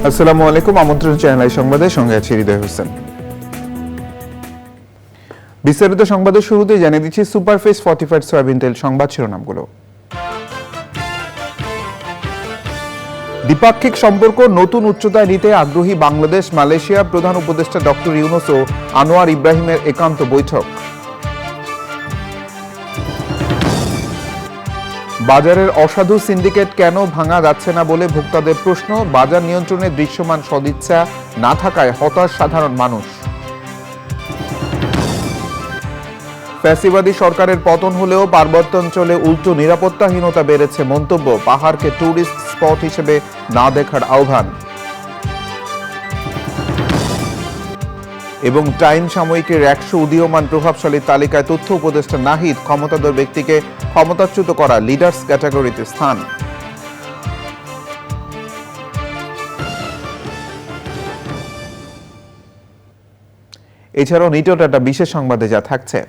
আসসালামু আলাইকুম। আমন্ত্রণ চ্যানেল সংবাদের সঙ্গে আছি হৃদয় হোসেন। বিস্তারিত সংবাদের শুরুতে জানিয়ে দিচ্ছি সুপারফেস ফর্টিফাইড সয়াবিন তেল সংবাদ শিরোনামগুলো। দ্বিপাক্ষিক সম্পর্ক নতুন উচ্চতায় নিতে আগ্রহী বাংলাদেশ মালয়েশিয়া প্রধান উপদেষ্টা ডক্টর ইউনূস ও আনোয়ার ইব্রাহিমের একান্ত বৈঠক। বাজারের অসাধু সিন্ডিকেট কেন ভাঙা যাচ্ছে না বলে ভোক্তাদের প্রশ্ন। বাজার নিয়ন্ত্রণে দৃশ্যমান সদিচ্ছা না থাকায় হতাশ সাধারণ মানুষ। ফ্যাসিবাদী সরকারের পতন হলেও পার্বত্যাঞ্চলে উল্টো নিরাপত্তাহীনতা বেড়েছে মন্তব্য। পাহাড়কে ট্যুরিস্ট স্পট হিসেবে না দেখার আহ্বান। এবং টাইম সাময়িকীর 100 উদীয়মান প্রভাবশালী তালিকায় তথ্য উপদেষ্টা নাহিদ ক্ষমতাধর ব্যক্তিকে ক্ষমতাচ্যুত করা, লিডার্স ক্যাটাগরিতে স্থান। এছাড়াও নিটো ডাটা বিশেষ সংবাদে যা থাকছে।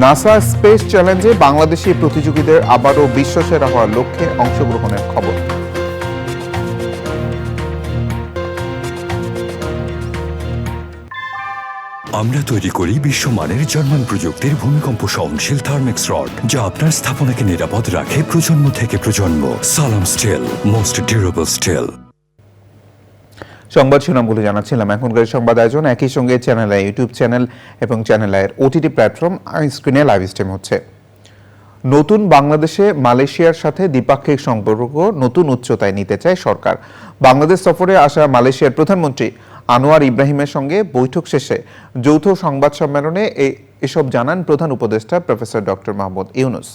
নাসা স্পেস চ্যালেঞ্জে বাংলাদেশি প্রতিযোগীদের আবারও বিশ্বসেরা হওয়ার লক্ষ্যে অংশগ্রহণের খবর। আমরা তৈরি করি বিশ্বমানের জার্মান প্রযুক্তির ভূমিকম্প সহনশীল থার্মেক্স রড, যা আপনার স্থাপনাকে নিরাপদ রাখে প্রজন্ম থেকে প্রজন্ম। সালাম স্টিল, মোস্ট ডিউরেবল স্টিল। সংবাদ শিরোনামগুলো জানাচ্ছিলাম। এখনকার সংবাদ আয়োজন একই সঙ্গে চ্যানেল আই ইউটিউব চ্যানেল এবং চ্যানেল আইয়ের ওটিটি প্ল্যাটফর্ম স্ক্রিনে লাইভ স্ট্রিম হচ্ছে। নতুন বাংলাদেশে মালয়েশিয়ার সাথে দ্বিপাক্ষিক সম্পর্ক নতুন উচ্চতায় নিতে চায় সরকার। বাংলাদেশ সফরে আসা মালয়েশিয়ার প্রধানমন্ত্রী আনোয়ার ইব্রাহিমের সঙ্গে বৈঠক শেষে যৌথ সংবাদ সম্মেলনে এসব জানান প্রধান উপদেষ্টা প্রফেসর ডক্টর মোহাম্মদ ইউনূস।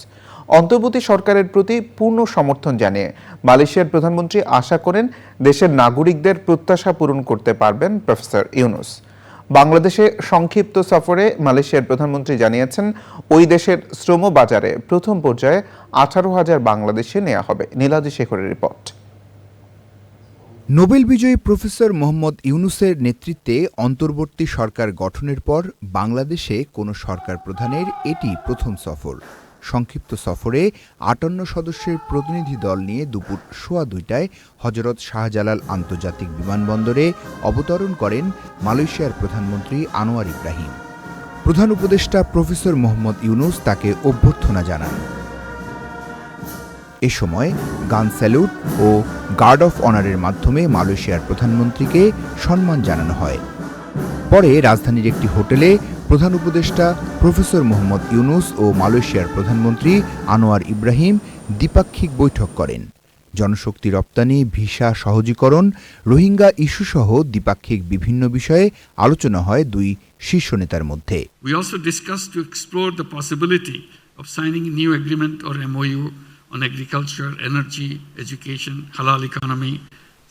অন্তর্বর্তী সরকারের প্রতি পূর্ণ সমর্থন জানিয়ে মালয়েশিয়ার প্রধানমন্ত্রী আশা করেন দেশের নাগরিকদের প্রত্যাশা পূরণ করতে পারবেন প্রফেসর ইউনূস। বাংলাদেশে সংক্ষিপ্ত সফরে মালয়েশিয়ার প্রধানমন্ত্রী জানিয়েছেন ওই দেশের শ্রম বাজারে প্রথম পর্যায়ে 18,000 বাংলাদেশি নেওয়া হবে। নীলাদ্রি শেখরের রিপোর্ট। নোবেল বিজয়ী প্রফেসর মোহাম্মদ ইউনূসের নেতৃত্বে অন্তর্বর্তী সরকার গঠনের পর বাংলাদেশে কোনো সরকার প্রধানের এটি প্রথম সফর। সংক্ষিপ্ত সফরে 58 সদস্যের প্রতিনিধি দল নিয়ে দুপুর 2:15টায় হজরত শাহজালাল আন্তর্জাতিক বিমানবন্দরে অবতরণ করেন মালয়েশিয়ার প্রধানমন্ত্রী আনোয়ার ইব্রাহিম। প্রধান উপদেষ্টা প্রফেসর মোহাম্মদ ইউনূস তাকে অভ্যর্থনা জানান। এ সময় গান স্যালুট ও গার্ড অফ অনারের মাধ্যমে মালয়েশিয়ার প্রধানমন্ত্রীকে সম্মান জানানো হয়। পরে রাজধানীর একটি হোটেলে প্রধান উপদেষ্টা প্রফেসর মোহাম্মদ ইউনূস ও মালয়েশিয়ার প্রধানমন্ত্রী আনোয়ার ইব্রাহিম দ্বিপাক্ষিক বৈঠক করেন। জনশক্তি রপ্তানি, ভিসা সহজীকরণ, রোহিঙ্গা ইস্যুসহ দ্বিপাক্ষিক বিভিন্ন বিষয়ে আলোচনা হয় দুই শীর্ষ নেতার মধ্যে। We also discussed to explore the possibility of signing a new agreement or MOU on agriculture, energy, education, halal economy,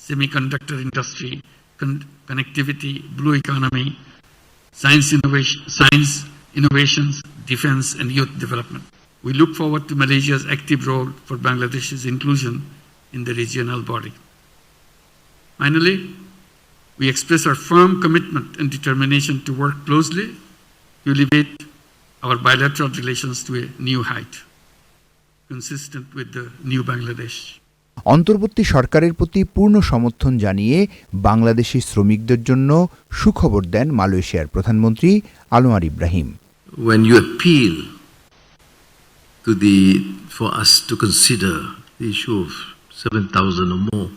semiconductor industry, connectivity, blue economy, science innovations, defense and youth development. We look forward to Malaysia's active role for Bangladesh's inclusion in the regional body. Finally, we express our firm commitment and determination to work closely to elevate our bilateral relations to a new height, consistent with the new Bangladesh. অন্তর্বর্তী সরকারের প্রতি পূর্ণ সমর্থন জানিয়ে বাংলাদেশি শ্রমিকদের জন্য সুখবর দেন মালয়েশিয়ার প্রধানমন্ত্রী Anwar Ibrahim. When you appeal for us to consider the issue of 7,000 or more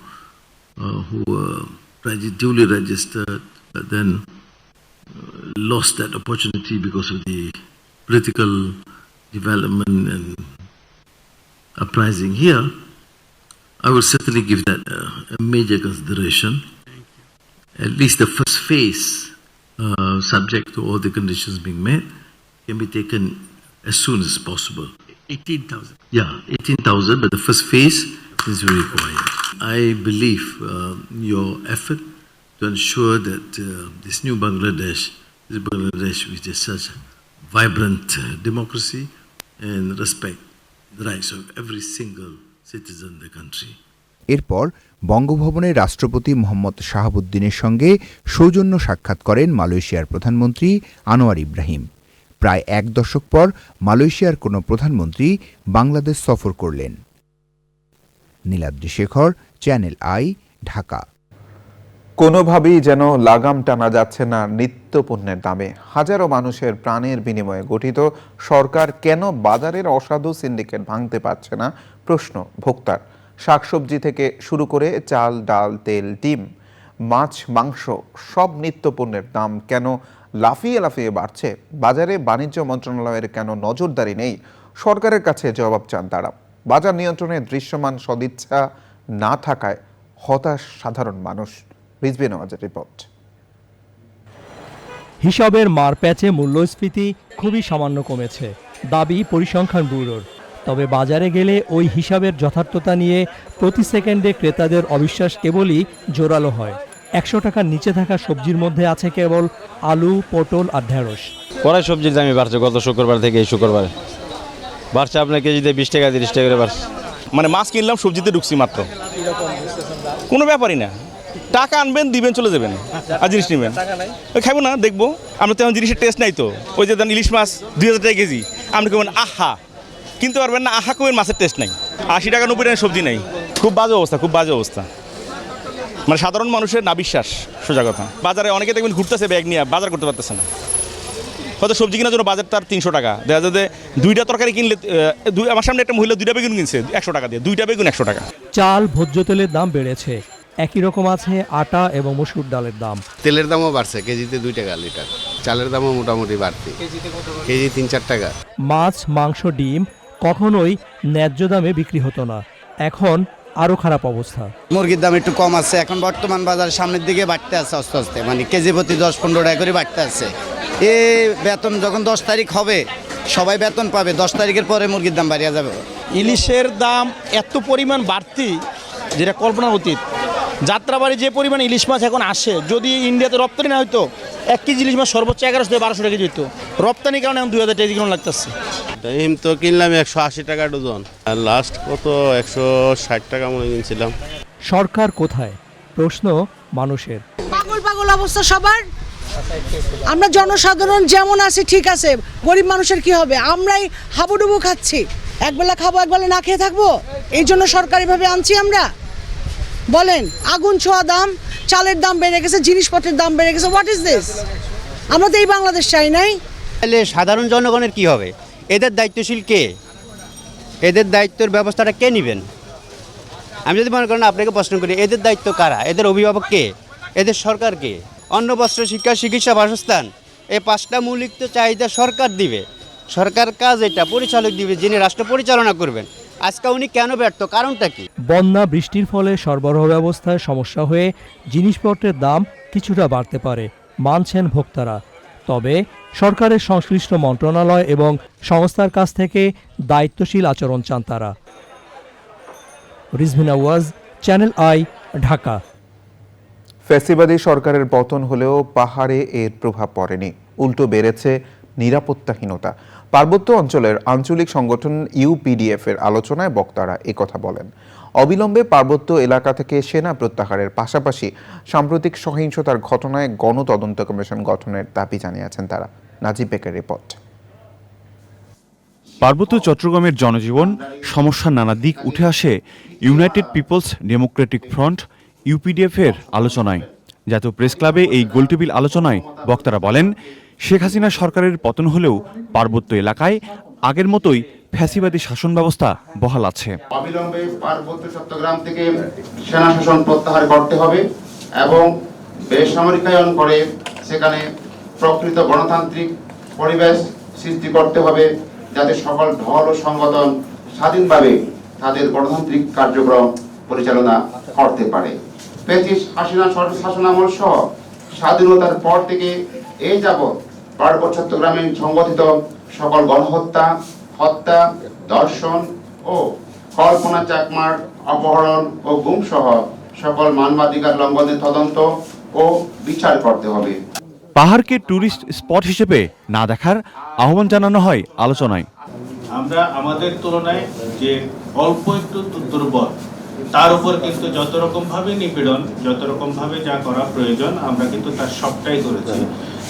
who were duly registered but then lost that opportunity because of the political development and uprising here, I will certainly give that a major consideration. At least the first phase, subject to all the conditions being met, can be taken as soon as possible. 18,000. Yeah, 18,000, but the first phase is required. I believe your effort to ensure that this new Bangladesh which is such a vibrant democracy and respect the rights of every single citizen in the country. এরপর বঙ্গভবনে রাষ্ট্রপতি মোহাম্মদ শাহাবুদ্দিনের সঙ্গে সৌজন্য সাক্ষাৎ করেন মালয়েশিয়ার প্রধানমন্ত্রী আনোয়ার ইব্রাহিম। প্রায় এক দশক পর মালয়েশিয়ার কোনো প্রধানমন্ত্রী বাংলাদেশ সফর করলেন। Niladri Shekhar, channel I, Dhaka. কোনোভাবেই যেন লাগাম টানা যাচ্ছে না নিত্য পণ্যের দামে। হাজারো মানুষের প্রাণের বিনিময়ে গঠিত সরকার কেন বাজারের অসাধু সিন্ডিকেট ভাঙতে পারছে না প্রশ্ন ভোক্তার। শাকসবজি থেকে শুরু করে চাল, ডাল, তেল, ডিম, মাছ, মাংস সব নিত্য পণ্যের দাম কেন লাফিয়ে লাফিয়ে বাড়ছে? বাজারে বাণিজ্য মন্ত্রণালয়ের কেন নজরদারি নেই? সরকারের কাছে জবাব চান তারা। বাজার নিয়ন্ত্রণে দৃশ্যমান সদিচ্ছা না থাকায় হতাশ সাধারণ মানুষ। রিজভী নওয়াজের রিপোর্ট। হিসাবের মারপ্যাচে মূল্যস্ফীতি খুবই সামান্য কমেছে, দাবি পরিসংখ্যান ব্যুরোর। তবে বাজারে গেলে ওই হিসাবের যথার্থতা নিয়ে প্রতি সেকেন্ডে ক্রেতাদের অবিশ্বাস কেবলই জোরালো হয়। 100 টাকার নিচে থাকা সবজির মধ্যে আছে কেবল আলু, পটল আর ঢেঁড়স। কড়াই সবজির দামই বাড়ছে গত শুক্রবার থেকে এই শুক্রবারে বাড়ছে আপনার কেজিতে 20 টাকা 30 টাকা করে বাড়ছে। মানে মাছ কিনলাম, সবজিতে ঢুকছি মাত্র, কোনো ব্যাপারই না। টাকা আনবেন, দিবেন, চলে যাবেন, আর জিনিস নেবেন, ওই খাবো না, দেখবো। আমরা তেমন জিনিসের টেস্ট নাই তো। ওই যে ইলিশ মাছ 2000 টাকা কেজি, আপনি কবেন আহা, কিনতে পারবেন না, আহা কবেন, মাছের টেস্ট নাই। 80 টাকা 90 টাকা সবজি নাই। খুব বাজে অবস্থা, খুব বাজে অবস্থা। মানে সাধারণ মানুষের না বিশ্বাস, সোজা কথা। বাজারে অনেকে দেখবেন ঘুরতেছে ব্যাগ নিয়ে, বাজার করতে পারতেছে না। হয়তো সবজি কেনার জন্য বাজার তার 300 টাকা, দেখা যাচ্ছে 2টা তরকারি কিনলে, আমার সামনে একটা মহিলা 2টা বেগুন কিনছে 100 টাকা দিয়ে, 2টা বেগুন 100 টাকা। চাল, ভোজ্য তেলের দাম বেড়েছে, একই রকম আছে আটা এবং মসুর ডালের দাম। তেলের দামও বাড়ছে, কেজিতে 2 টাকা লিটার। চালের দামও মোটামুটি বাড়তি, কেজি 3-4 টাকা। মাছ, মাংস, ডিম কখনোই ন্যায্য দামে বিক্রি হতো না, এখন আরও খারাপ অবস্থা। মুরগির দাম একটু কম আছে এখন, বর্তমান বাজার সামনের দিকে বাড়তে আছে আস্তে আস্তে, মানে কেজি প্রতি 10-15 টাকা করে বাড়তে আছে। এ বেতন যখন 10 তারিখ হবে, সবাই বেতন পাবে, 10 তারিখের পরে মুরগির দাম বাড়িয়ে যাবে। ইলিশের দাম এত পরিমাণ বাড়তি যেটা কল্পনার অতীত। যাত্রাবাড়ি যে পরিমাণ ইলিশ মাছ এখন আসে, যদি ইন্ডিয়াতে রপ্তানি না হয়তো 1 কেজি ইলিশ মাছ সর্বোচ্চ 1100 থেকে 1200 টাকা কেজি হতো। রপ্তানির কারণে এখন 2000 টাকা কিলো লাগতেছে। ডিম তো কিনলাম 180 টাকা ডজন, আর লাস্ট কত 160 টাকা মনে কিনছিলাম। সরকার কোথায়? প্রশ্ন মানুষের। পাগল পাগল অবস্থা সবার। আমরা জনসাধারণ যেমন আছি ঠিক আছে, গরিব মানুষের কি হবে? আমরাই হাবুডুবু খাচ্ছি, একবেলা খাবো একবেলা না খেয়ে থাকবো। এই জন্য সরকারিভাবে আনছি আমরা। বলেন, আগুন ছোঁয়া দাম, চালের দাম বেড়ে গেছে, জিনিসপত্রের দাম বেড়ে গেছে। What is this? আমরা তো এই বাংলাদেশ চাই নাই। তাহলে সাধারণ জনগণের কি হবে? এদের দায়িত্বশীল কে? এদের দায়িত্বের ব্যবস্থাটা কে নেবেন? আমি যদি মনে করেন আপনাকে প্রশ্ন করি, এদের দায়িত্ব কারা? এদের অভিভাবক কে? এদের সরকার কে? অন্ন, বস্ত্র, শিক্ষা, চিকিৎসা, বাসস্থান, এই 5টা মৌলিক তো চাহিদা সরকার দিবে। সরকার কাজ এটা পরিচালক দিবে, যিনি রাষ্ট্র পরিচালনা করবেন। আজকে উনি কেন ব্যর্থ, কারণটা কি? বন্যা বৃষ্টির ফলে সরবরাহ ব্যবস্থায় সমস্যা হয়ে জিনিসপত্রের দাম কিছুটা বাড়তে পারে, মানছেন ভোক্তারা। তবে সরকারের সংশ্লিষ্ট মন্ত্রণালয় এবং সংস্থার কাছ থেকে দায়িত্বশীল আচরণ চান তারা। Rizvi Nawaz, channel I, Dhaka. ফ্যাসিবাদী সরকারের পতন হলেও পাহাড়ে এর প্রভাব পড়েনি, উল্টো বেড়েছে নিরাপত্তাহীনতা। পার্বত্য অঞ্চলের আঞ্চলিক সংগঠন ইউপিডিএফ এর আলোচনায় বক্তারা একথা বলেন। অবিলম্বে পার্বত্য এলাকা থেকে সেনা প্রত্যাহারের পাশাপাশি সাম্প্রতিক সহিংসতার ঘটনায় গণতদন্ত কমিশন গঠনের দাবি জানিয়েছেন তারা। নাজিব বেকের রিপোর্ট। পার্বত্য চট্টগ্রামের জনজীবন সমস্যার নানা দিক উঠে আসে United Peoples Democratic Front UPDF এর আলোচনায়। জাতীয় প্রেস ক্লাবে এই গোলটেবিল আলোচনায় বক্তারা বলেন, শেখ হাসিনা সরকারের পতন হলেও পার্বত্য এলাকায় আগের মতোই ফ্যাসিবাদী শাসন ব্যবস্থা বহাল আছে। অবিলম্বে পার্বত্য চট্টগ্রাম থেকে সেনা শাসন প্রত্যাহার করতে হবে এবং বেসামরিকায়ন করে সেখানে প্রকৃত গণতান্ত্রিক পরিবেশ সৃষ্টি করতে হবে, যাতে সকল দল ও সংগঠন স্বাধীনভাবে তাদের গণতান্ত্রিক কার্যক্রম পরিচালনা করতে পারে। ফ্যাসিস্ট হাসিনা শাসনামল সহ স্বাধীনতার পর থেকে এই যাবৎ পার্বত্য চট্টগ্রামে সংগঠিত সকল গণহত্যা, হত্যা, ধর্ষণ ও কল্পনা চাকমার অপহরণ ও গুম সহ সকল মানবাধিকার লঙ্ঘনের তদন্ত ও বিচার করতে হবে। পাহাড়কে টুরিস্ট স্পট হিসেবে না দেখার আহ্বান জানানো হয় আলোচনায়। আমরা আমাদের তুলনায় যে অল্প একটু দুর্বল, তার উপর কিন্তু যত রকমভাবে নিপীড়ন, যত রকমভাবে যা করা প্রয়োজন আমরা কিন্তু তার সবটাই করেছি।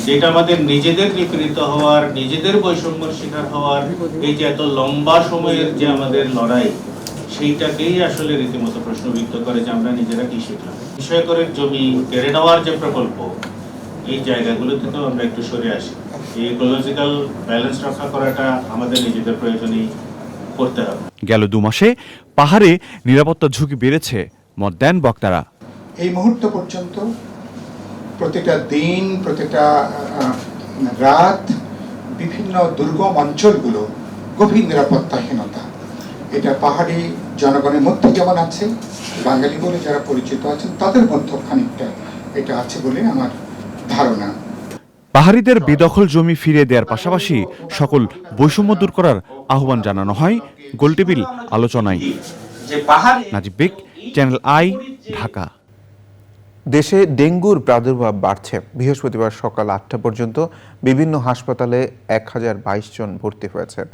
যেটা আমাদের নিজেদের নিপীড়িত হওয়ার, নিজেদের বৈষম্যের শিকার হওয়ার, এই যে এত লম্বা সময়ের যে আমাদের লড়াই, সেইটাকেই আসলে রীতিমতো প্রশ্নবিদ্ধ করে যে আমরা নিজেরা কি শিখলাম। বিষয়করের জমি কেড়ে নেওয়ার যে প্রকল্প, এই জায়গাগুলো থেকেও আমরা একটু সরে আসি। এই ইকোলজিক্যাল ব্যালেন্স রক্ষা করাটা আমাদের নিজেদের প্রয়োজনেই করতে হবে। গেল 2 মাসে পাহাড়ে নিরাপত্তা ঝুঁকি বেড়েছে মত দেন বক্তারা। এই মুহূর্ত পর্যন্ত প্রতিটা দিন, প্রতিটা রাত বিভিন্ন দুর্গম অঞ্চলগুলো গভীর নিরাপত্তাহীনতা, এটা পাহাড়ি জনগণের মধ্যে যেমন আছে, বাঙালি বলে যারা পরিচিত আছেন তাদের মধ্যে খানিকটা এটা আছে বলে আমার ধারণা। পাহাড়িদের বেদখল জমি ফিরিয়ে দেওয়ার পাশাপাশি সকল বৈষম্য দূর করার আহ্বান জানানো হয় গোলটেবিল আলোচনায়। নাজিব বেগ, চ্যানেল আই, ঢাকা। দেশে ডেঙ্গুর প্রাদুর্ভাব বাড়ছে। বৃহস্পতিবার সকাল 8টা পর্যন্ত বিভিন্ন হাসপাতালে 1022 জন ভর্তি হয়েছেন।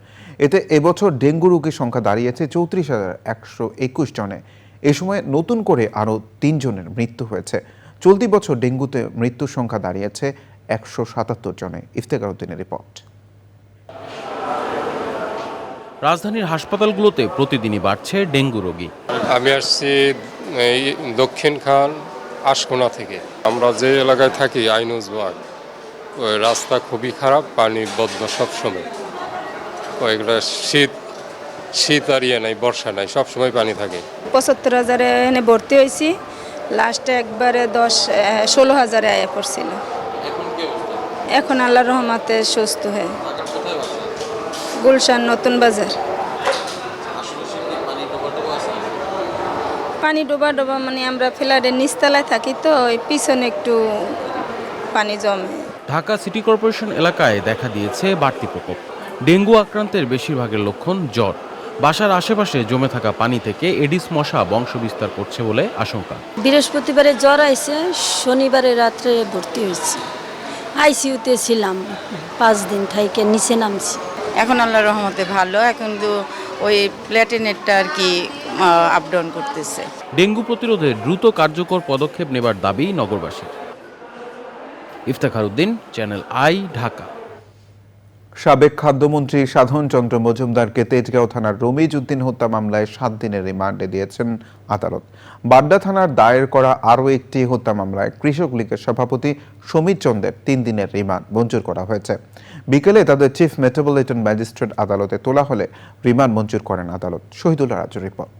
এতে এবছর ডেঙ্গু রোগীর সংখ্যা দাঁড়িয়েছে 34,121 জনে। এ সময় নতুন করে আরও 3 জনের মৃত্যু হয়েছে। চলতি বছর ডেঙ্গুতে মৃত্যুর সংখ্যা দাঁড়িয়েছে 177 জনে। ইফতেখার উদ্দিনের রিপোর্ট। রাজধানীর হাসপাতালগুলোতে প্রতিদিনই বাড়ছে ডেঙ্গু রোগী। আমি আসছি এই দক্ষিণ খান আশকোনা থেকে। আমরা যে এলাকায় থাকি আইনুজবাগ, ওই রাস্তা খুবই খারাপ, পানি বদ্ধ সবসময়। ওইগুলো শীত আর ইয়ে নাই, বর্ষা নাই, সবসময় পানি থাকে। 75,000 এনে ভর্তি হয়েছি, লাস্টে একবারে 16,000 আয়া পড়ছিল। এখন আল্লাহর রহমতে সুস্থ হয়ে গুলশান নতুন বাজার। পানি ডোবা ডোবা মানে আমরা ফ্ল্যাটের নিচতলায় থাকি, তো ওই পিছনে একটু পানি জমে। ঢাকা সিটি কর্পোরেশন এলাকায় দেখা দিয়েছে বাড়তি প্রকোপ। ডেঙ্গু আক্রান্তের বেশিরভাগের লক্ষণ জ্বর। বাসার আশেপাশে জমে থাকা পানি থেকে এডিস মশা বংশ বিস্তার করছে বলে আশঙ্কা। বৃহস্পতিবারে জ্বর আইছে, শনিবারে রাত্রে ভর্তি হয়েছি, আইসিইউতে ছিলাম 5 দিন থেকে নিচে নামছি। এখন আল্লাহর রহমতে ভালো, এখন তো ওই প্ল্যাটিনেটটা আর কি আপ ডাউন করতেছে। ডেঙ্গু প্রতিরোধে দ্রুত কার্যকর পদক্ষেপ নেবার দাবি নগরবাসীর। Iftekhar Uddin, channel I, Dhaka. সাবেক খাদ্যমন্ত্রী সাধন চন্দ্র মজুমদারকে তেজগাঁও থানার রমিজ উদ্দিন হত্যা মামলায় 7 দিনের রিমান্ডে দিয়েছেন আদালত। বাড্ডা থানার দায়ের করা আরও একটি হত্যা মামলায় কৃষক লীগের সভাপতি সমীর চন্দ্রের 3 দিনের রিমান্ড মঞ্জুর করা হয়েছে। বিকেলে তাদের চিফ মেট্রোপলিটন ম্যাজিস্ট্রেট আদালতে তোলা হলে রিমান্ড মঞ্জুর করেন আদালত। শহীদুল্লাহ রাজুর রিপোর্ট।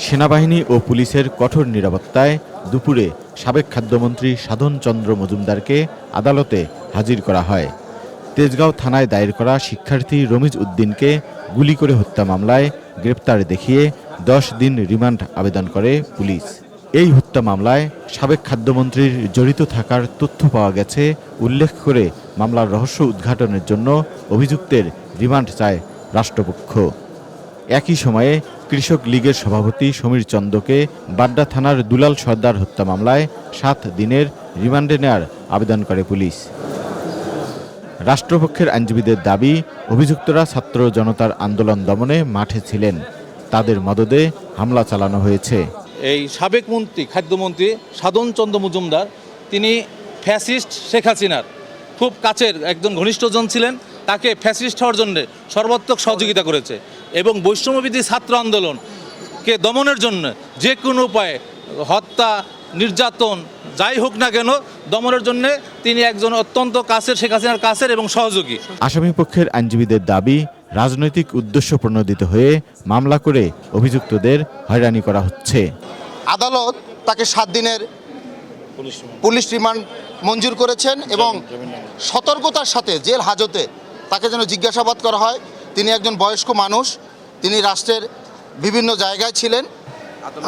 সেনাবাহিনী ও পুলিশের কঠোর নিরাপত্তায় দুপুরে সাবেক খাদ্যমন্ত্রী সাধন চন্দ্র মজুমদারকে আদালতে হাজির করা হয়। তেজগাঁও থানায় দায়ের করা শিক্ষার্থী রমিজ উদ্দিনকে গুলি করে হত্যা মামলায় গ্রেপ্তার দেখিয়ে 10 দিন রিমান্ড আবেদন করে পুলিশ। এই হত্যা মামলায় সাবেক খাদ্যমন্ত্রীর জড়িত থাকার তথ্য পাওয়া গেছে উল্লেখ করে মামলার রহস্য উদ্ঘাটনের জন্য অভিযুক্তের রিমান্ড চায় রাষ্ট্রপক্ষ। একই সময়ে কৃষক লীগের সভাপতি সমীর চন্দ্রকে বাড্ডা থানার দুলাল সর্দার হত্যা মামলায় 7 দিনের রিমান্ডে নেওয়ার আবেদন করে পুলিশ। রাষ্ট্রপক্ষের আইনজীবীদের দাবি, অভিযুক্তরা ছাত্র জনতার আন্দোলন দমনে মাঠে ছিলেন, তাদের মদদে হামলা চালানো হয়েছে। এই সাবেক মন্ত্রী খাদ্যমন্ত্রী সাধন চন্দ্র মজুমদার তিনি ফ্যাসিস্ট শেখ হাসিনার খুব কাছের একজন ঘনিষ্ঠজন ছিলেন। তাকে ফ্যাসিস্ট হওয়ার জন্য সর্বাত্মক সহযোগিতা করেছে এবং বৈষম্যবিধি ছাত্র আন্দোলনকে দমনের জন্য যে কোনো উপায়ে হত্যা, নির্যাতন যাই হোক না কেন দমনের জন্য তিনি একজন অত্যন্ত কাছের শেখ হাসিনার কাছের এবং সহযোগী। আসামি পক্ষের আইনজীবীদের দাবি, রাজনৈতিক উদ্দেশ্য প্রণোদিত হয়ে মামলা করে অভিযুক্তদের হয়রানি করা হচ্ছে। আদালত তাকে 7 দিনের পুলিশ রিমান্ড মঞ্জুর করেছেন এবং সতর্কতার সাথে জেল হাজতে তাকে যেন জিজ্ঞাসাবাদ করা হয়। তিনি একজন বয়স্ক মানুষ, তিনি রাষ্ট্রের বিভিন্ন জায়গায় ছিলেন।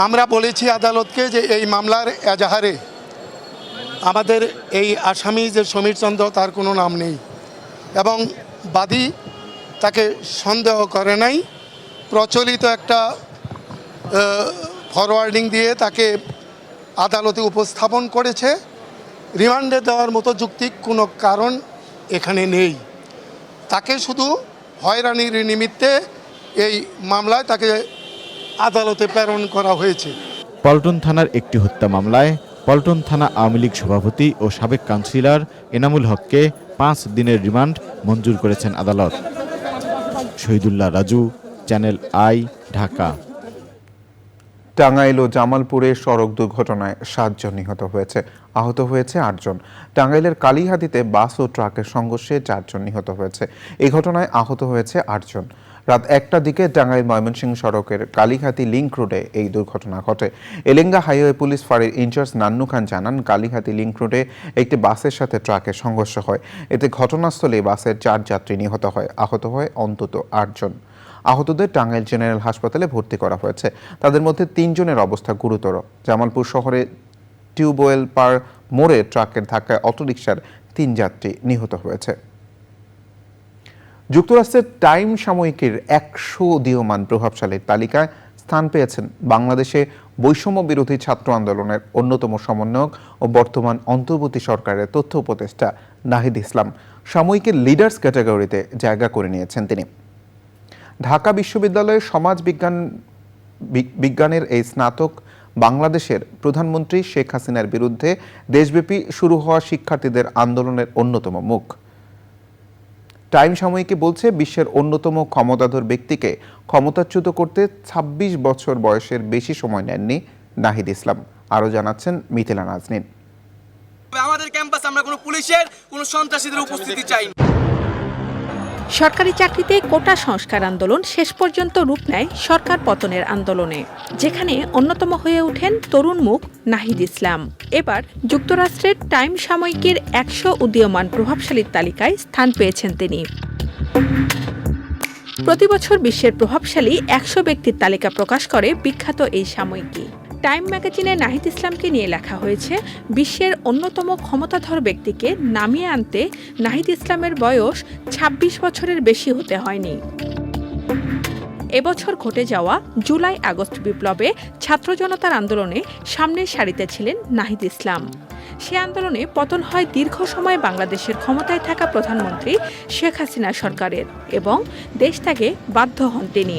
আমরা বলেছি আদালতকে যে এই মামলার এজাহারে আমাদের এই আসামি যে সমীর চন্দ্র তার কোনো নাম নেই এবং বাদী তাকে সন্দেহ করে নাই। প্রচলিত একটা ফরওয়ার্ডিং দিয়ে তাকে আদালতে উপস্থাপন করেছে। রিমান্ডে দেওয়ার মতো যৌক্তিক কোনো কারণ এখানে নেই। তাকে শুধু হয়রানির নিমিত্তে এই মামলায় তাকে আদালতে প্রেরণ করা হয়েছে। পল্টন থানার একটি হত্যা মামলায় পল্টন থানা আওয়ামী লীগ সভাপতি ও সাবেক কাউন্সিলর এনামুল হককে 5 দিনের রিমান্ড মঞ্জুর করেছেন আদালত। Shahidullah Raju, channel I, Dhaka. টাঙ্গাইল ও জামালপুরে সড়ক দুর্ঘটনায় 7 জন নিহত হয়েছে, আহত হয়েছে 8 জন। টাঙ্গাইলের কালীহাতিতে বাস ও ট্রাকের সংঘর্ষে 4 জন নিহত হয়েছে। এই ঘটনায় আহত হয়েছে 8 জন। রাত 1টার দিকে টাঙ্গাইল ময়মনসিংহ সড়কের কালীহাতি লিংক রোডে এই দুর্ঘটনা ঘটে। এলেঙ্গা হাইওয়ে পুলিশ ফাঁড়ির ইনচার্জ নান্নু খান জানান, কালীহাতি লিংক রোডে একটি বাসের সাথে ট্রাকের সংঘর্ষ হয়। এতে ঘটনাস্থলে বাসের 4 যাত্রী নিহত হয়, আহত হয় অন্তত 8 জন। আহতদের টাঙ্গাইল জেনারেল হাসপাতালে ভর্তি করা হয়েছে। তাদের মধ্যে 3 জনের অবস্থা গুরুতর। জামালপুর শহরে টিউবওয়েল পার মোড়ে ট্রাকের ধাক্কায় অটোরিকশার 3 যাত্রী নিহত হয়েছে। যুক্তরাষ্ট্রের টাইম সাময়িকীর 100 উদীয়মান প্রভাবশালীর তালিকায় স্থান পেয়েছেন বাংলাদেশে বৈষম্য বিরোধী ছাত্র আন্দোলনের অন্যতম সমন্বয়ক ও বর্তমান অন্তর্বর্তী সরকারের তথ্য উপদেষ্টা নাহিদ ইসলাম। সাময়িকীর লিডার্স ক্যাটাগরিতে জায়গা করে নিয়েছেন তিনি। ঢাকা বিশ্ববিদ্যালয়ের সমাজ বিজ্ঞানের এই স্নাতক বাংলাদেশের প্রধানমন্ত্রী শেখ হাসিনার বিরুদ্ধে দেশব্যাপী শুরু হওয়া শিক্ষার্থীদের আন্দোলনের অন্যতম মুখ। টাইম সাময়িকী বলছে, বিশ্বের অন্যতম ক্ষমতাধর ব্যক্তিকে ক্ষমতাচ্যুত করতে 26 বছর বয়সের বেশি সময় নেননি নাহিদ ইসলাম। আরও জানাচ্ছেন মিথিলা নাজনীন। আমাদের ক্যাম্পাসে আমরা কোনো পুলিশের কোনো সন্ত্রাসীদের উপস্থিতি চাই না। সরকারি চাকরিতে কোটা সংস্কার আন্দোলন শেষ পর্যন্ত রূপ নেয় সরকার পতনের আন্দোলনে, যেখানে অন্যতম হয়ে ওঠেন তরুণ মুখ নাহিদ ইসলাম। এবার যুক্তরাষ্ট্রের টাইম সাময়িকীর 100 উদীয়মান প্রভাবশালীর তালিকায় স্থান পেয়েছেন তিনি। প্রতিবছর বিশ্বের প্রভাবশালী 100 ব্যক্তির তালিকা প্রকাশ করে বিখ্যাত এই সাময়িকী। টাইম ম্যাগাজিনে নাহিদ ইসলামকে নিয়ে লেখা হয়েছে, বিশ্বের অন্যতম ক্ষমতাধর ব্যক্তিকে নামিয়ে আনতে নাহিদ ইসলামের বয়স 26 বছরের বেশি হতে হয়নি। এবছর ঘটে যাওয়া জুলাই আগস্ট বিপ্লবে ছাত্র জনতার আন্দোলনে সামনের সারিতে ছিলেন নাহিদ ইসলাম। সে আন্দোলনে পতন হয় দীর্ঘ সময় বাংলাদেশের ক্ষমতায় থাকা প্রধানমন্ত্রী শেখ হাসিনা সরকারের এবং দেশ ত্যাগে বাধ্য হন তিনি।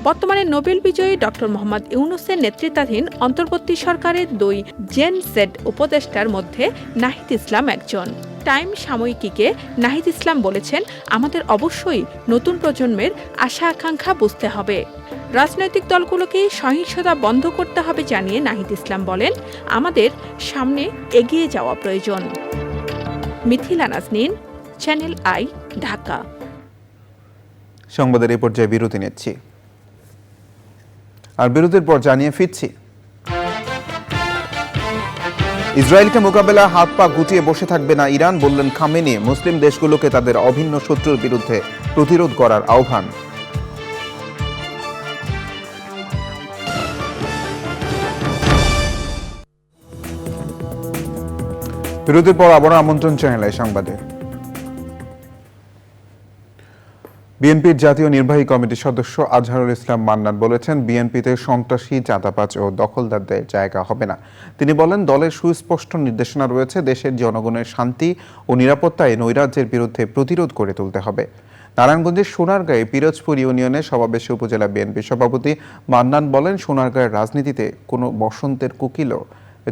বর্তমানে নোবেল বিজয়ী ডক্টর মোহাম্মদ ইউনূসের নেতৃত্বাধীন অন্তর্বর্তী সরকারের 2 জেন জেড উপদেষ্টার মধ্যে নাহিদ ইসলাম একজন। টাইম সাময়িকীকে নাহিদ ইসলাম বলেছেন, আমাদের অবশ্যই নতুন প্রজন্মের আশা আকাঙ্ক্ষা বুঝতে হবে। রাজনৈতিক দলগুলোকে সহিংসতা বন্ধ করতে হবে জানিয়ে নাহিদ ইসলাম বলেন, আমাদের সামনে এগিয়ে যাওয়া প্রয়োজন। Mithila Naznin, channel I, Dhaka. সংবাদের এই পর্যায়ে বিরতি নিচ্ছি, আর বিরতির পর জানিয়ে ফিরছি। ইসরায়েলকে মোকাবেলা হাত পা গুটিয়ে বসে থাকবে না ইরান, বললেন খামেনি। মুসলিম দেশগুলোকে তাদের অভিন্ন শত্রুর বিরুদ্ধে প্রতিরোধ করার আহ্বান। বিরতির পর আবারও আমন্ত্রণ চ্যানেলে সংবাদে। বিএনপির জাতীয় নির্বাহী কমিটির সদস্য আজহারুল ইসলাম মান্নান বলেছেন, বিএনপিতে সন্ত্রাসী, চাঁদাবাজ ও দখলদারদের জায়গা হবে না। তিনি বলেন, দলের সুস্পষ্ট নির্দেশনা রয়েছে, দেশের জনগণের শান্তি ও নিরাপত্তায় নৈরাজ্যের বিরুদ্ধে প্রতিরোধ করে তুলতে হবে। নারায়ণগঞ্জের সোনারগাঁয়ে পিরোজপুর ইউনিয়নে সমাবেশে উপজেলা বিএনপি সভাপতি মান্নান বলেন, সোনারগাঁয়ের রাজনীতিতে কোনো বসন্তের কুকিলও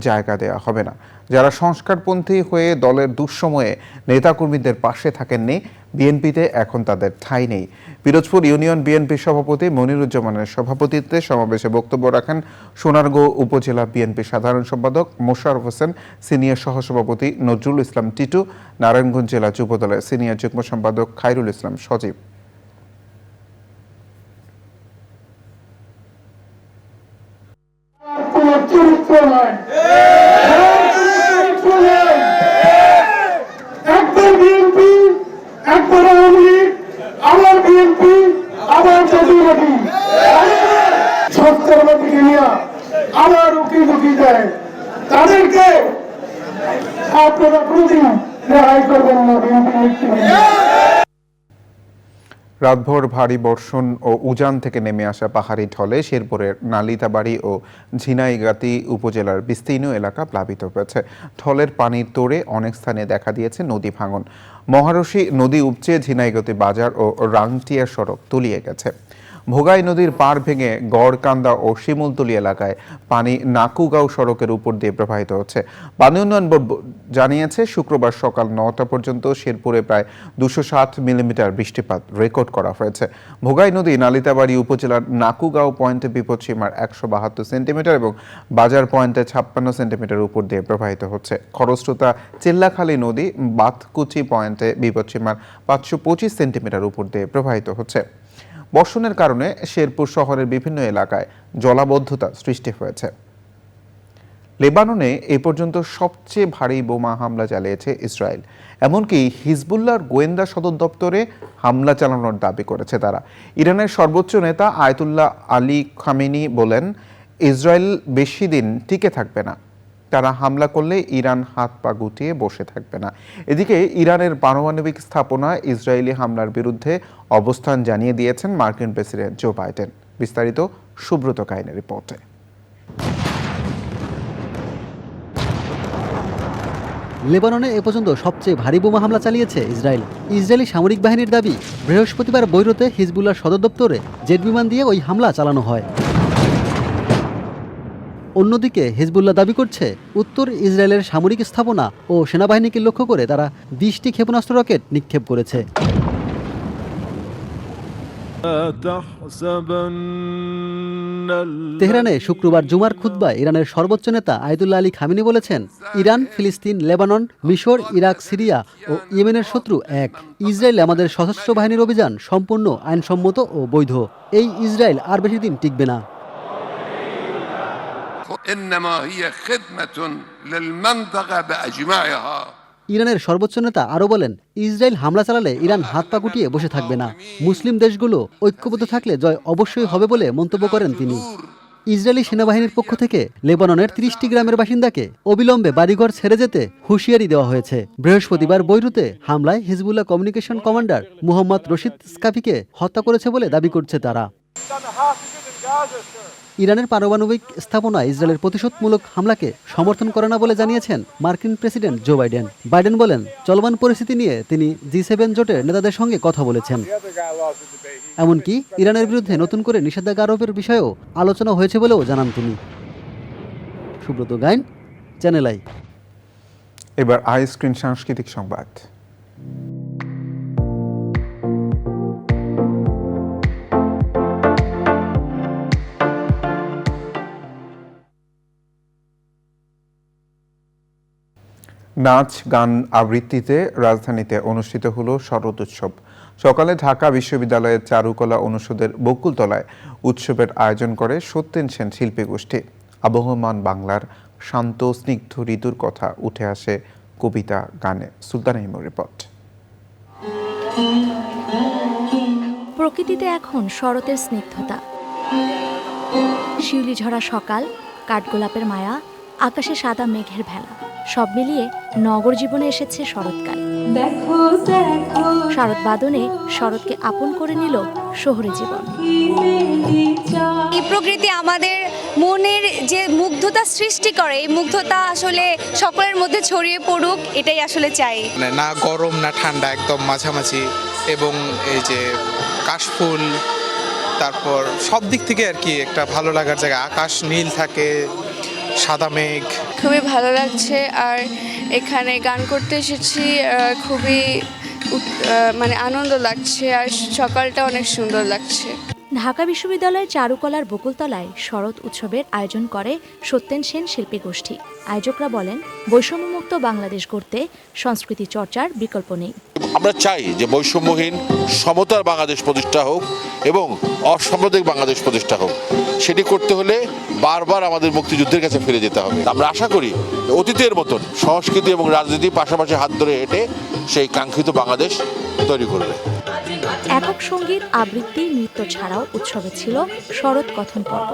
জায়গা দেওয়া হবে না। যারা সংস্কারপন্থী হয়ে দলের দুঃসময়ে নেতাকর্মীদের পাশে থাকেননি, বিএনপিতে এখন তাদের ঠাঁই নেই। পিরোজপুর ইউনিয়ন বিএনপি সভাপতি মনিরুজ্জামানের সভাপতিত্বে সমাবেশে বক্তব্য রাখেন সোনারগাঁও উপজেলা বিএনপি সাধারণ সম্পাদক মোশাররফ হোসেন, সিনিয়র সহসভাপতি নজরুল ইসলাম টিটু, নারায়ণগঞ্জ জেলা যুবদলের সিনিয়র যুগ্ম সম্পাদক খায়রুল ইসলাম সজীব। তাদেরকে আপনারা কোনদিন রেহাই করবেন না। রাতভর ভারী বর্ষণ ও উজান থেকে নেমে আসা পাহাড়ি ঢলে শেরপুরের নালিতাবাড়ি ও ঝিনাইগাতি উপজেলার বিস্তীর্ণ এলাকা প্লাবিত হয়েছে। ঢলের পানির তোড়ে অনেক স্থানে দেখা দিয়েছে নদী ভাঙন। মহারশী নদী উপচে ঝিনাইগাতি বাজার ও রাংটিয়া সড়ক তলিয়ে গেছে। ভোগাই নদীর পাড় ভেঙে গড়কান্দা ও শিমুলতলী এলাকায় পানি নাকুগাঁও সড়কের উপর দিয়ে প্রবাহিত হচ্ছে। পানি উন্নয়ন বোর্ড জানিয়েছে শুক্রবার সকাল 9টা পর্যন্ত শেরপুরে প্রায় 207 মিলিমিটার বৃষ্টিপাত রেকর্ড করা হয়েছে। ভোগাই নদী নালিতাবাড়ী উপজেলার নাকুগাঁও পয়েন্টে বিপদসীমার 172 সেন্টিমিটার এবং বাজার পয়েন্টে 56 সেন্টিমিটার উপর দিয়ে প্রবাহিত হচ্ছে। খরস্রোতা চিল্লাখালী নদী বাতকুচি পয়েন্টে বিপদসীমার 525 সেন্টিমিটার উপর দিয়ে প্রবাহিত হচ্ছে। বর্ষণের কারণে শেরপুর শহরের বিভিন্ন এলাকায় জলাবদ্ধতা সৃষ্টি হয়েছে। লেবাননে এ পর্যন্ত সবচেয়ে ভারী বোমা হামলা চালিয়েছে ইসরায়েল। এমনকি হিজবুল্লাহর গোয়েন্দা সদর দপ্তরে হামলা চালানোর দাবি করেছে তারা। ইরানের সর্বোচ্চ নেতা আয়াতুল্লাহ আলী খামেনি বলেন, ইসরায়েল বেশি দিন টিকে থাকবে না। তারা হামলা করলে ইরান হাত পা গুটিয়ে বসে থাকবে না। এদিকে ইরানের পারমাণবিক স্থাপনা ইসরায়েলি হামলার বিরুদ্ধে অবস্থান জানিয়ে দিয়েছেন মার্কিন প্রেসিডেন্ট জো বাইডেন। বিস্তারিত সুব্রত কাহিনীর রিপোর্টে। লেবাননে এ পর্যন্ত সবচেয়ে ভারী বোমা হামলা চালিয়েছে ইসরায়েল। ইসরায়েলি সামরিক বাহিনীর দাবি, বৃহস্পতিবার বৈরুতে হিজবুল্লাহর সদর দপ্তরে জেট বিমান দিয়ে ওই হামলা চালানো হয়। অন্যদিকে হিজবুল্লাহ দাবি করছে, উত্তর ইসরায়েলের সামরিক স্থাপনা ও সেনাবাহিনীকে লক্ষ্য করে তারা 20টি ক্ষেপণাস্ত্র রকেট নিক্ষেপ করেছে। তেহরানে শুক্রবার জুমার খুতবায় ইরানের সর্বোচ্চ নেতা আয়াতুল্লাহ আলী খামেনি বলেছেন, ইরান, ফিলিস্তিন, লেবানন, মিশর, ইরাক, সিরিয়া ও ইয়েমেনের শত্রু এক। ইসরায়েল আমাদের সশস্ত্র বাহিনীর অভিযান সম্পূর্ণ আইনসম্মত ও বৈধ। এই ইসরায়েল আর বেশি দিন টিকবে না। ইরানের সর্বোচ্চ নেতা আরও বলেন, ইসরায়েল হামলা চালালে ইরান হাত পা গুটিয়ে বসে থাকবে না। মুসলিম দেশগুলো ঐক্যবদ্ধ থাকলে জয় অবশ্যই হবে বলে মন্তব্য করেন তিনি। ইসরায়েলি সেনাবাহিনীর পক্ষ থেকে লেবাননের 30টি গ্রামের বাসিন্দাকে অবিলম্বে বাড়িঘর ছেড়ে যেতে হুঁশিয়ারি দেওয়া হয়েছে। বৃহস্পতিবার বৈরুতে হামলায় Hezbollah communication commander Muhammad Rashid স্কাফিকে হত্যা করেছে বলে দাবি করছে তারা। ইরানের পারমাণবিক স্থাপনা ইসরায়েলের প্রতিশোধমূলক হামলাকে সমর্থন করে না বলে জানিয়েছেন মার্কিন প্রেসিডেন্ট জো বাইডেন। বাইডেন বলেন, চলমান পরিস্থিতি নিয়ে তিনি G7 জোটের নেতাদের সঙ্গে কথা বলেছেন। এমনকি ইরানের বিরুদ্ধে নতুন করে নিষেধাজ্ঞা আরোপের বিষয়েও আলোচনা হয়েছে বলেও জানান তিনি। Subrata Gain, channel I. এবার আই স্ক্রিন সাংস্কৃতিক সংবাদ। নাচ, গান, আবৃত্তিতে রাজধানীতে অনুষ্ঠিত হলো শরৎ উৎসব। সকালে ঢাকা বিশ্ববিদ্যালয়ের চারুকলা অনুষদের বকুলতলায় উৎসবের আয়োজন করে সত্যেন সেন শিল্পী গোষ্ঠী। আবহমান বাংলার শান্ত স্নিগ্ধ ঋতুর কথা উঠে আসে কবিতা, গানে। সুলতানা ইমুর রিপোর্ট। প্রকৃতিতে এখন শরতের স্নিগ্ধতা, শিউলি ঝরা সকাল, কাঠগোলাপের মায়া, আকাশে সাদা মেঘের ভেলা, সব মিলিয়ে নগর জীবনে এসেছে শরৎকাল। শরৎ বাদনে শরৎকে আপন করে নিল শহরে জীবন। এই প্রকৃতি আমাদের মনের যে মুগ্ধতা সৃষ্টি করে, এই মুগ্ধতা আসলে সকলের মধ্যে ছড়িয়ে পড়ুক, এটাই আসলে চাই। না গরম না ঠান্ডা, একদম মাঝামাঝি, এবং এই যে কাশফুল, তারপর সব দিক থেকে আর কি একটা ভালো লাগার জায়গা। আকাশ নীল থাকে, সাদা মেঘ, খুবই ভালো লাগছে। আর এখানে গান করতে এসেছি, খুবই মানে আনন্দ লাগছে, আর সকালটা অনেক সুন্দর লাগছে। ঢাকা বিশ্ববিদ্যালয়ের চারুকলার বকুলতলায় শরৎ উৎসবের আয়োজন করে সত্যেন সেন শিল্পী গোষ্ঠী। আয়োজকরা বলেন, বৈষম্যমুক্ত বাংলাদেশ গড়তে সংস্কৃতি চর্চার বিকল্প নেই। আমরা চাই যে বৈষম্যহীন সমতার বাংলাদেশ প্রতিষ্ঠা হোক এবং অসাম্প্রদায়িক বাংলাদেশ প্রতিষ্ঠা হোক। সেটি করতে হলে বারবার আমাদের মুক্তিযুদ্ধের কাছে ফিরে যেতে হবে। আমরা আশা করি অতীতের মতন সংস্কৃতি এবং রাজনীতি পাশাপাশি হাত ধরে হেঁটে সেই কাঙ্ক্ষিত বাংলাদেশ তৈরি করবে। একক সঙ্গীত, আবৃত্তি, নৃত্য ছাড়াও উৎসবে ছিল শরৎ কথন পর্ব।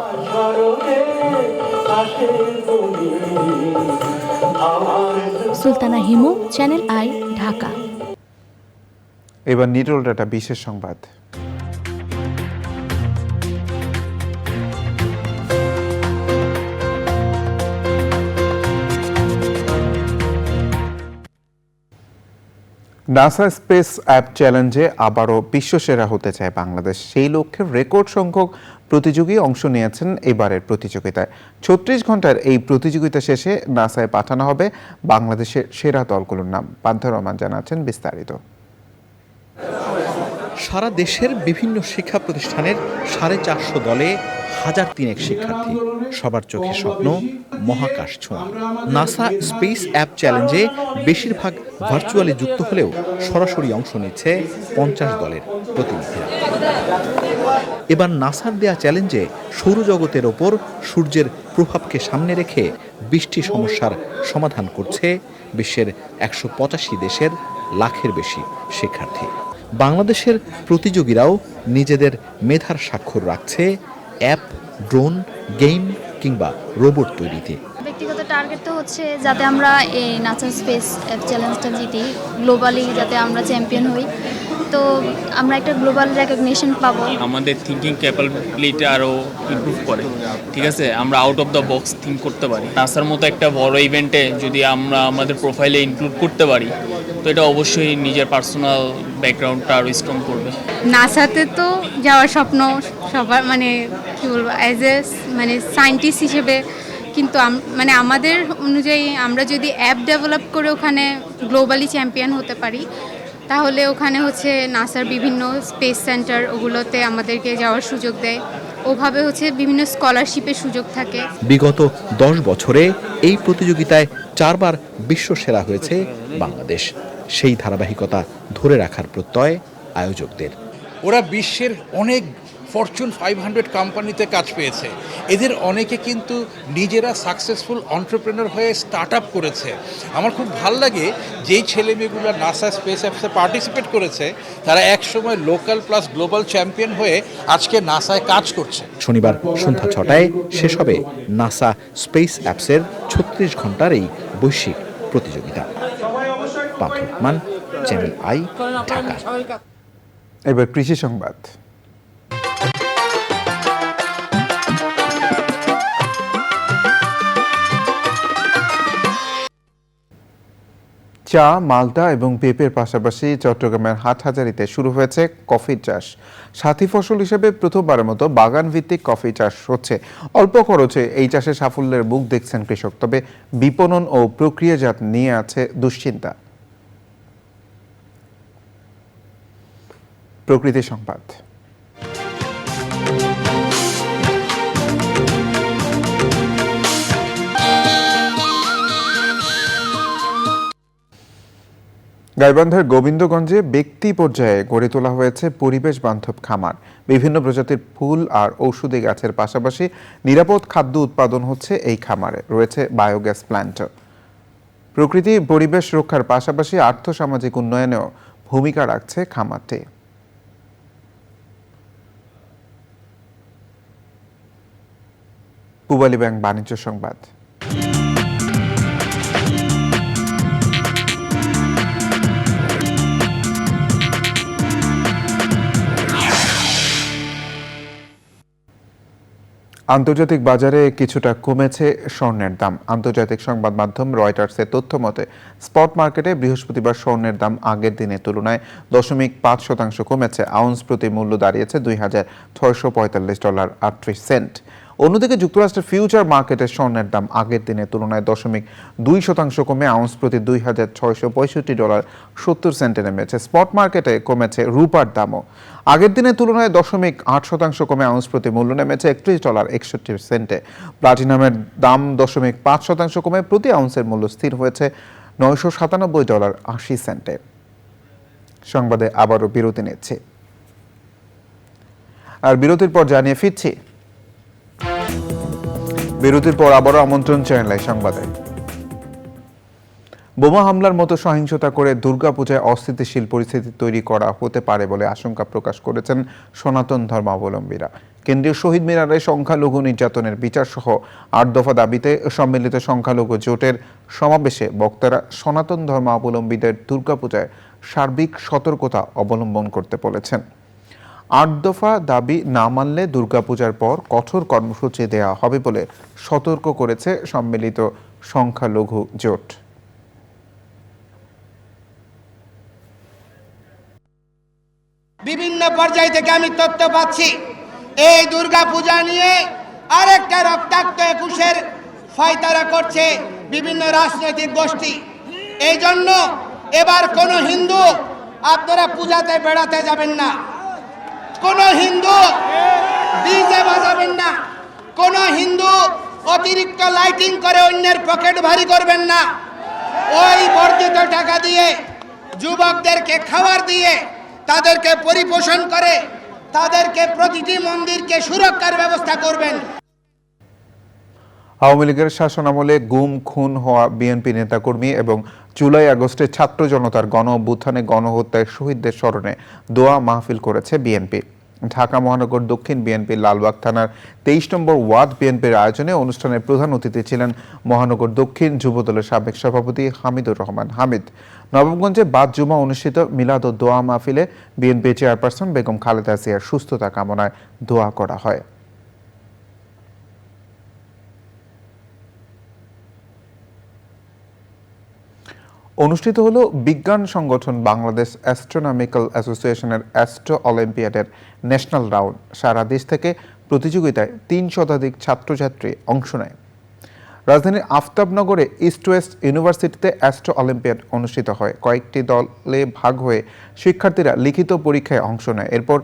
Sultana Himu, channel I, Dhaka. এবার নিটল ডাটা বিশেষ সংবাদ। নাসা স্পেস অ্যাপ চ্যালেঞ্জে আবারও বিশ্বসেরা হতে চায় বাংলাদেশ। সেই লক্ষ্যে রেকর্ড সংখ্যক প্রতিযোগী অংশ নিয়েছেন এবারের প্রতিযোগিতায়। ৩৬ ঘন্টার এই প্রতিযোগিতা শেষে নাসায় পাঠানো হবে বাংলাদেশের সেরা দলগুলোর নাম। পান্থা রহমান জানাচ্ছেন বিস্তারিত। সারা দেশের বিভিন্ন শিক্ষা প্রতিষ্ঠানের 450 দলে 1003 শিক্ষার্থী, সবার চোখে স্বপ্ন মহাকাশ ছোঁয়া। নাসা স্পেস অ্যাপ চ্যালেঞ্জে বেশিরভাগ ভার্চুয়ালি যুক্ত হলেও সরাসরি অংশ নিচ্ছে 50 দলের প্রতিনিধিরা। এবার নাসার দেয়া চ্যালেঞ্জে সৌরজগতের ওপর সূর্যের প্রভাবকে সামনে রেখে 20টি সমস্যার সমাধান করছে বিশ্বের 185 দেশের লাখের বেশি শিক্ষার্থী। বাংলাদেশের প্রতিযোগীরাও নিজেদের মেধার স্বাক্ষর রাখছে অ্যাপ, ড্রোন, গেম কিংবা রোবট তৈরিতে। ব্যক্তিগত টার্গেট তো হচ্ছে যাতে আমরা এই নাসা স্পেস অ্যাপ চ্যালেঞ্জটা জিতি, গ্লোবালি যাতে আমরা চ্যাম্পিয়ন হই, তো আমরা একটা গ্লোবাল রেকগনিশন পাবো। আমাদের থিঙ্কিং ক্যাপাবিলিটি আরও ইমপ্রুভ করে, ঠিক আছে, আমরা out of the box think করতে পারি। নাসার মতো একটা বড় ইভেন্টে যদি আমরা আমাদের প্রোফাইলে ইনক্লুড করতে পারি, তো এটা অবশ্যই নিজের পার্সোনাল ব্যাকগ্রাউন্ডটা আরও স্ট্রং করবে। নাসাতে তো যাওয়ার স্বপ্ন সবার, মানে কী বলবো, অ্যাজ এ মানে সায়েন্টিস্ট হিসেবে, কিন্তু মানে আমাদের অনুযায়ী আমরা যদি অ্যাপ ডেভেলপ করে ওখানে গ্লোবালি চ্যাম্পিয়ন হতে পারি, তাহলে ওখানে হচ্ছে নাসার বিভিন্ন স্পেস সেন্টার ওগুলোতে আমাদেরকে যাওয়ার সুযোগ দেয়। ওভাবে হচ্ছে বিভিন্ন স্কলারশিপের সুযোগ থাকে। বিগত 10 বছরে এই প্রতিযোগিতায় 4 বার বিশ্ব সেরা হয়েছে বাংলাদেশ। সেই ধারাবাহিকতা ধরে রাখার প্রত্যয় আয়োজকদের। ওরা বিশ্বের অনেক ফরচুন 500 কোম্পানিতে কাজ পেয়েছে। এদের অনেকে কিন্তু নিজেরা সাকসেসফুল এন্টারপ্রেনার হয়ে স্টার্ট আপ করেছে। আমার খুব ভাল লাগে যেই ছেলেমেয়েগুলো নাসা স্পেস অ্যাপসে পার্টিসিপেট করেছে, তারা একসময় লোকাল প্লাস গ্লোবাল চ্যাম্পিয়ন হয়ে আজকে নাসায় কাজ করছে। শনিবার সন্ধ্যা 6টায় শেষ হবে নাসা স্পেস অ্যাপসের 36 ঘন্টার এই বৈশ্বিক প্রতিযোগিতা। পান্থা রহমান, চ্যানেল আই, ঢাকা। এবার কৃষি সংবাদ। চা, মালটা এবং পেঁপের পাশাপাশি চট্টগ্রামের হাটহাজারীতে শুরু হয়েছে কফির চাষ। সাথী ফসল হিসেবে প্রথমবারের মতো বাগান ভিত্তিক কফি চাষ হচ্ছে। অল্প খরচে এই চাষে সাফল্যের মুখ দেখছেন কৃষক, তবে বিপণন ও প্রক্রিয়াজাত নিয়ে আছে দুশ্চিন্তা। প্রকৃতি সংবাদ। গাইবান্ধার গোবিন্দগঞ্জে ব্যক্তি পর্যায়ে গড়ে তোলা হয়েছে পরিবেশ বান্ধব খামার। বিভিন্ন প্রজাতির ফুল আর ঔষধি গাছের পাশাপাশি নিরাপদ খাদ্য উৎপাদন হচ্ছে এই খামারে। রয়েছে বায়োগ্যাস প্ল্যান্টও। প্রকৃতি পরিবেশ রক্ষার পাশাপাশি আর্থসামাজিক উন্নয়নেও ভূমিকা রাখছে খামারটি। পূবালী ব্যাংক বাণিজ্য সংবাদ। আন্তর্জাতিক বাজারে কিছুটা কমেছে স্বর্ণের দাম। আন্তর্জাতিক সংবাদ মাধ্যম রয়টার্সের তথ্য মতে স্পট মার্কেটে বৃহস্পতিবার স্বর্ণের দাম আগের দিনের তুলনায় 0.5% কমেছে। আউন্স প্রতি মূল্য দাঁড়িয়েছে $2,645.38। অন্যদিকে যুক্তরাষ্ট্রের ফিউচার মার্কেটে স্বর্ণের দাম আগের দিনের তুলনায় 0.2% কমে আউন্স প্রতি $2,665.70 নেমেছে। স্পট মার্কেটে কমেছে রূপার দামও। আগের দিনের তুলনায় 0.8% কমে আউন্স প্রতি মূল্য নেমেছে $31.61। প্লাটিনামের দাম 0.5% কমে প্রতি আউন্সের মূল্য স্থির হয়েছে $997.80। সংবাদে আবারও বিরতি নিচ্ছে, আর বিরতির পর জানিয়ে ফিরছি। বিরতির পর আবারও আমন্ত্রণ চ্যানেল সংবাদে। বোমা হামলার মতো সহিংসতা করে দুর্গাপূজায় অস্থিতিশীল পরিস্থিতি তৈরি করা হতে পারে বলে আশঙ্কা প্রকাশ করেছেন সনাতন ধর্মাবলম্বীরা। কেন্দ্রীয় শহীদ মিনারে সংখ্যালঘু নির্যাতনের বিচার সহ 8 দফা দাবিতে সম্মিলিত সংখ্যালঘু জোটের সমাবেশে বক্তারা সনাতন ধর্মাবলম্বীদের দুর্গাপূজায় সার্বিক সতর্কতা অবলম্বন করতে বলেছেন। 8 দফা দাবি না মানলে দুর্গাপূজার পর কঠোর কর্মসূচি দেওয়া হবে বলে সতর্ক করেছে সম্মিলিত সংখ্যালঘু জোট। বিভিন্ন পর্যায় থেকে আমি তথ্য পাচ্ছি এই দুর্গা পূজা নিয়ে আরেকটা রক্তাক্ত 21-এর ফয়তারা করছে বিভিন্ন রাজনৈতিক গোষ্ঠী। এই জন্য এবার কোন হিন্দু আপনারা পূজাতে বেড়াতে যাবেন না, কোন হিন্দু ডিজে বাজাবেন না, কোন হিন্দু অতিরিক্ত লাইটিং করে অন্যের পকেট ভারী করবেন না। ওই বর্ধিত টাকা দিয়ে যুবকদেরকে খাবার দিয়ে তাদেরকে পরিপোষণ করে তাদেরকে প্রতিটি মন্দিরকে সুরক্ষার ব্যবস্থা করবেন। আওয়ামী লীগের শাসনামলে গুম খুন হওয়া বিএনপি নেতাকর্মী এবং জুলাই আগস্টে ছাত্র জনতার গণ অভ্যুত্থানে গণহত্যায় শহীদদের স্মরণে দোয়া মাহফিল করেছে বিএনপি। ঢাকা মহানগর দক্ষিণ বিএনপি লালবাগ থানার 23 নম্বর ওয়ার্ড বিএনপির আয়োজনে অনুষ্ঠানের প্রধান অতিথি ছিলেন মহানগর দক্ষিণ যুবদলের সাবেক সভাপতি হামিদুর রহমান হামিদ। নবাবগঞ্জে বাদ জুমা অনুষ্ঠিত মিলাদ ও দোয়া মাহফিলে বিএনপি চেয়ারপারসন বেগম খালেদা জিয়ার সুস্থতা কামনায় দোয়া করা হয়। অনুষ্ঠিত হলো বিজ্ঞান সংগঠন বাংলাদেশ অ্যাস্ট্রোনমিক্যাল অ্যাসোসিয়েশনের অ্যাস্ট্রো অলিম্পিয়াডের ন্যাশনাল রাউন্ড। সারা দেশ থেকে প্রতিযোগিতায় 3 শতাধিক ছাত্রছাত্রী অংশ নেয়। রাজধানীর আফতাবনগরে ইস্ট ওয়েস্ট ইউনিভার্সিটিতে অ্যাস্ট্রো অলিম্পিয়াড অনুষ্ঠিত হয়। কয়েকটি দলে ভাগ হয়ে শিক্ষার্থীরা লিখিত পরীক্ষায় অংশ নেয়। এরপর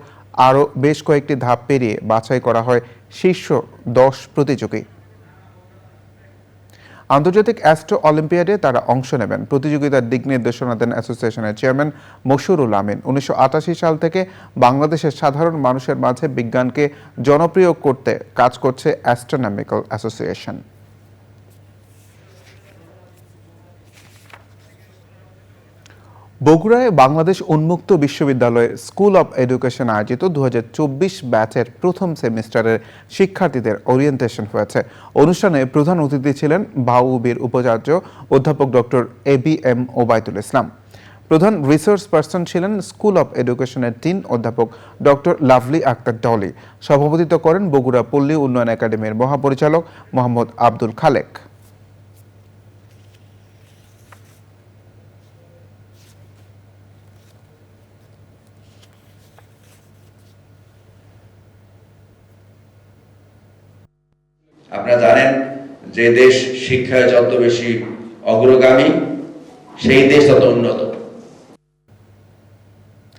আরও বেশ কয়েকটি ধাপ পেরিয়ে বাছাই করা হয় শীর্ষ 10 প্রতিযোগী। আন্তর্জাতিক অ্যাস্ট্রো অলিম্পিয়াডে তারা অংশ নেবেন। প্রতিযোগিতার দিক নির্দেশনা দেন অ্যাসোসিয়েশনের চেয়ারম্যান মশহুরুল আমিন। 1988 সাল থেকে বাংলাদেশের সাধারণ মানুষের মাঝে বিজ্ঞানকে জনপ্রিয় করতে কাজ করছে অ্যাস্ট্রোনমিক্যাল অ্যাসোসিয়েশন। বগুড়ায় বাংলাদেশ উন্মুক্ত বিশ্ববিদ্যালয়ে স্কুল অব এডুকেশন আয়োজিত 2024 ব্যাচের প্রথম সেমিস্টারের শিক্ষার্থীদের ওরিয়েন্টেশন হয়েছে। অনুষ্ঠানে প্রধান অতিথি ছিলেন বাউবির উপাচার্য অধ্যাপক ডক্টর ABM ওবায়দুল ইসলাম। প্রধান রিসোর্স পার্সন ছিলেন স্কুল অব এডুকেশনের ডিন অধ্যাপক ডক্টর লাভলি আক্তার ডলি। সভাপতিত্ব করেন বগুড়া পল্লী উন্নয়ন একাডেমির মহাপরিচালক মোহাম্মদ আব্দুল খালেক। আপনারা জানেন যে দেশ শিক্ষায় যত বেশি অগ্রগামী সেই দেশ তত উন্নত।